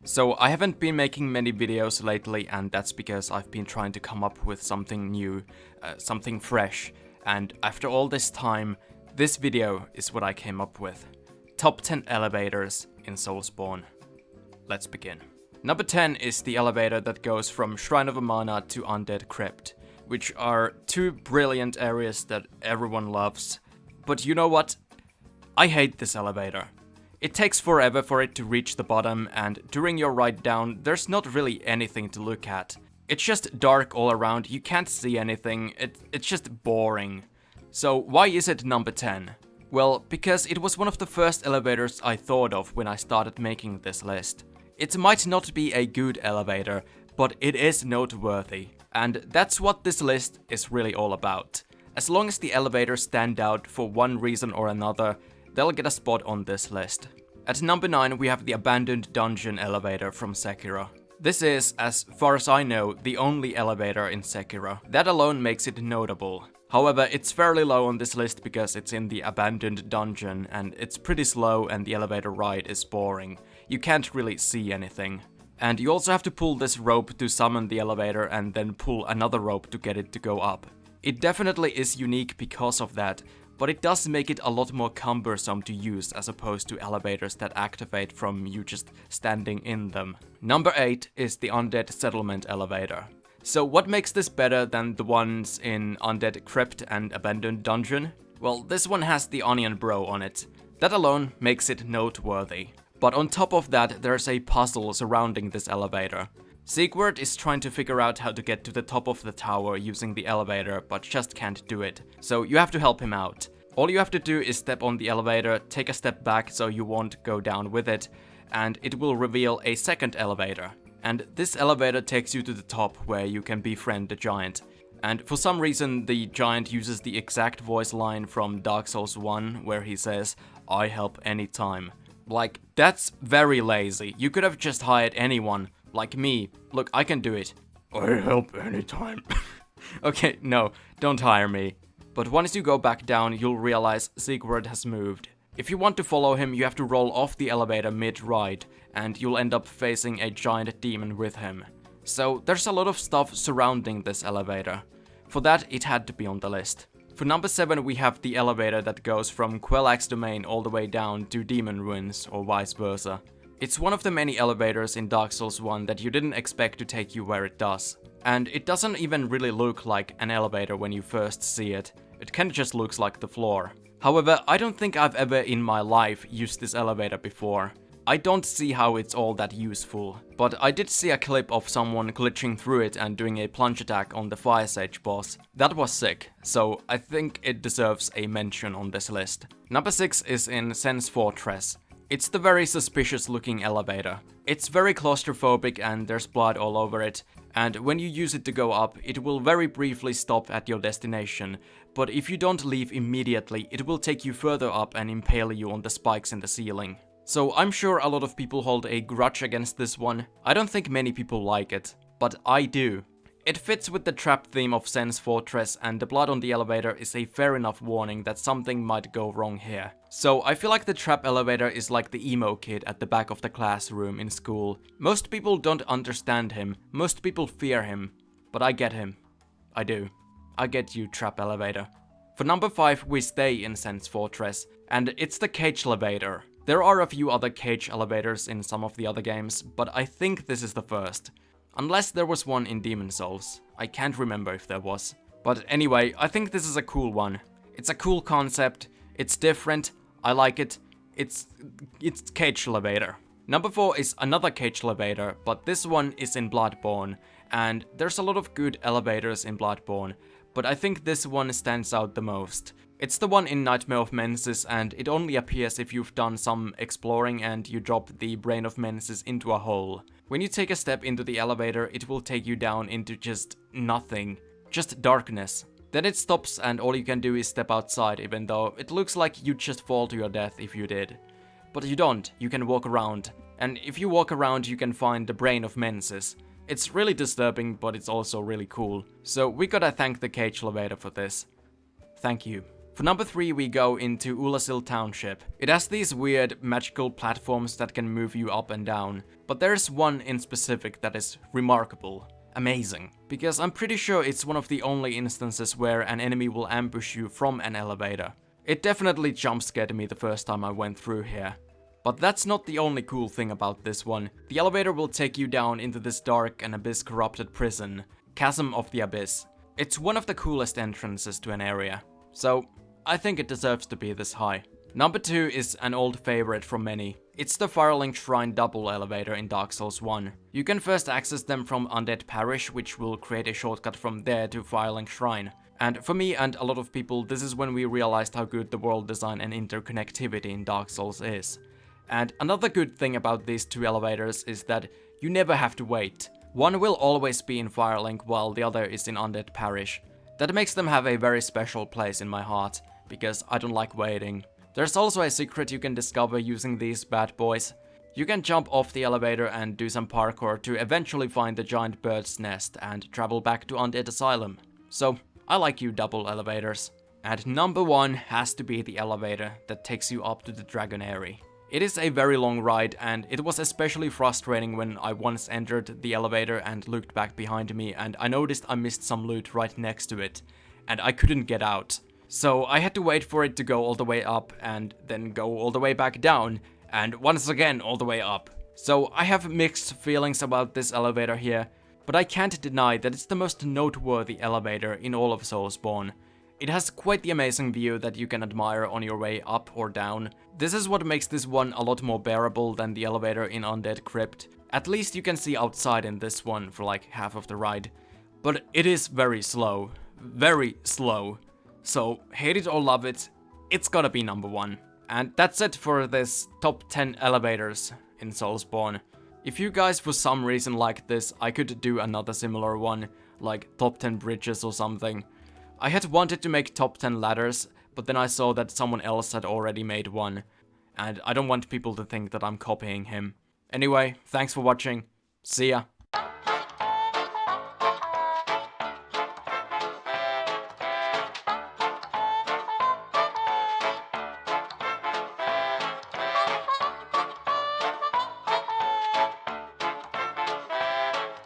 So I haven't been making many videos lately, and that's because I've been trying to come up with something new, something fresh, and after all this time, this video is what I came up with. Top 10 elevators in Soulsborne. Let's begin. Number 10 is the elevator that goes from Shrine of Amana to Undead Crypt, which are two brilliant areas that everyone loves. But you know what? I hate this elevator. It takes forever for it to reach the bottom, and during your ride down, there's not really anything to look at. It's just dark all around, you can't see anything, it's just boring. So why is it number 10? Well, because it was one of the first elevators I thought of when I started making this list. It might not be a good elevator, but it is noteworthy. And that's what this list is really all about. As long as the elevators stand out for one reason or another, they'll get a spot on this list. At number 9 we have the abandoned dungeon elevator from Sekiro. This is, as far as I know, the only elevator in Sekiro. That alone makes it notable. However, it's fairly low on this list because it's in the abandoned dungeon and it's pretty slow and the elevator ride is boring. You can't really see anything. And you also have to pull this rope to summon the elevator and then pull another rope to get it to go up. It definitely is unique because of that, but it does make it a lot more cumbersome to use as opposed to elevators that activate from you just standing in them. Number 8 is the Undead Settlement elevator. So what makes this better than the ones in Undead Crypt and Abandoned Dungeon? Well, this one has the Onion Bro on it. That alone makes it noteworthy. But on top of that, there's a puzzle surrounding this elevator. Sigurd is trying to figure out how to get to the top of the tower using the elevator, but just can't do it. So you have to help him out. All you have to do is step on the elevator, take a step back so you won't go down with it, and it will reveal a second elevator. And this elevator takes you to the top where you can befriend the giant. And for some reason the giant uses the exact voice line from Dark Souls 1 where he says, "I help anytime." Like, that's very lazy. You could have just hired anyone. Like me. Look, I can do it. I help anytime. Okay, no, don't hire me. But once you go back down, you'll realize Sigurd has moved. If you want to follow him, you have to roll off the elevator mid-ride, and you'll end up facing a giant demon with him. So there's a lot of stuff surrounding this elevator. For that, it had to be on the list. For number 7, we have the elevator that goes from Quellax Domain all the way down to Demon Ruins, or vice versa. It's one of the many elevators in Dark Souls 1 that you didn't expect to take you where it does. And it doesn't even really look like an elevator when you first see it. It kinda just looks like the floor. However, I don't think I've ever in my life used this elevator before. I don't see how it's all that useful, but I did see a clip of someone glitching through it and doing a plunge attack on the Fire Sage boss. That was sick, so I think it deserves a mention on this list. Number 6 is in Sens Fortress. It's the very suspicious looking elevator. It's very claustrophobic and there's blood all over it, and when you use it to go up, it will very briefly stop at your destination, but if you don't leave immediately, it will take you further up and impale you on the spikes in the ceiling. So I'm sure a lot of people hold a grudge against this one. I don't think many people like it, but I do. It fits with the trap theme of Sens Fortress, and the blood on the elevator is a fair enough warning that something might go wrong here. So I feel like the trap elevator is like the emo kid at the back of the classroom in school. Most people don't understand him, most people fear him, but I get him. I do. I get you, trap elevator. For number 5 we stay in Sens Fortress, and it's the Cagelevator. There are a few other cage elevators in some of the other games, but I think this is the first. Unless there was one in Demon Souls. I can't remember if there was. But anyway, I think this is a cool one. It's a cool concept, it's different, I like it, it's Cagelevator. Number 4 is another Cagelevator, but this one is in Bloodborne, and there's a lot of good elevators in Bloodborne, but I think this one stands out the most. It's the one in Nightmare of Menses, and it only appears if you've done some exploring and you drop the Brain of Menses into a hole. When you take a step into the elevator, it will take you down into just nothing. Just darkness. Then it stops and all you can do is step outside, even though it looks like you'd just fall to your death if you did. But you don't, you can walk around. And if you walk around you can find the Brain of Menses. It's really disturbing, but it's also really cool. So we gotta thank the Cagelevator for this. Thank you. For number 3 we go into Oolacile Township. It has these weird magical platforms that can move you up and down, but there's one in specific that is remarkable. Amazing. Because I'm pretty sure it's one of the only instances where an enemy will ambush you from an elevator. It definitely jump scared me the first time I went through here. But that's not the only cool thing about this one. The elevator will take you down into this dark and abyss-corrupted prison, Chasm of the Abyss. It's one of the coolest entrances to an area, so I think it deserves to be this high. Number 2 is an old favorite from many. It's the Firelink Shrine double elevator in Dark Souls 1. You can first access them from Undead Parish, which will create a shortcut from there to Firelink Shrine. And for me and a lot of people, this is when we realized how good the world design and interconnectivity in Dark Souls is. And another good thing about these 2 elevators is that you never have to wait. One will always be in Firelink while the other is in Undead Parish. That makes them have a very special place in my heart, because I don't like waiting. There's also a secret you can discover using these bad boys. You can jump off the elevator and do some parkour to eventually find the giant bird's nest and travel back to Undead Asylum. So, I like you double elevators. And number 1 has to be the elevator that takes you up to the Dragonary. It is a very long ride, and it was especially frustrating when I once entered the elevator and looked back behind me and I noticed I missed some loot right next to it, and I couldn't get out. So I had to wait for it to go all the way up and then go all the way back down, and once again all the way up. So I have mixed feelings about this elevator here, but I can't deny that it's the most noteworthy elevator in all of Soulsborne. It has quite the amazing view that you can admire on your way up or down. This is what makes this one a lot more bearable than the elevator in Undead Crypt. At least you can see outside in this one for like half of the ride. But it is very slow. Very slow. So, hate it or love it, it's gotta be number 1. And that's it for this top 10 elevators in Soulsborne. If you guys for some reason like this, I could do another similar one, like top 10 bridges or something. I had wanted to make top 10 ladders, but then I saw that someone else had already made one, and I don't want people to think that I'm copying him. Anyway, thanks for watching, see ya.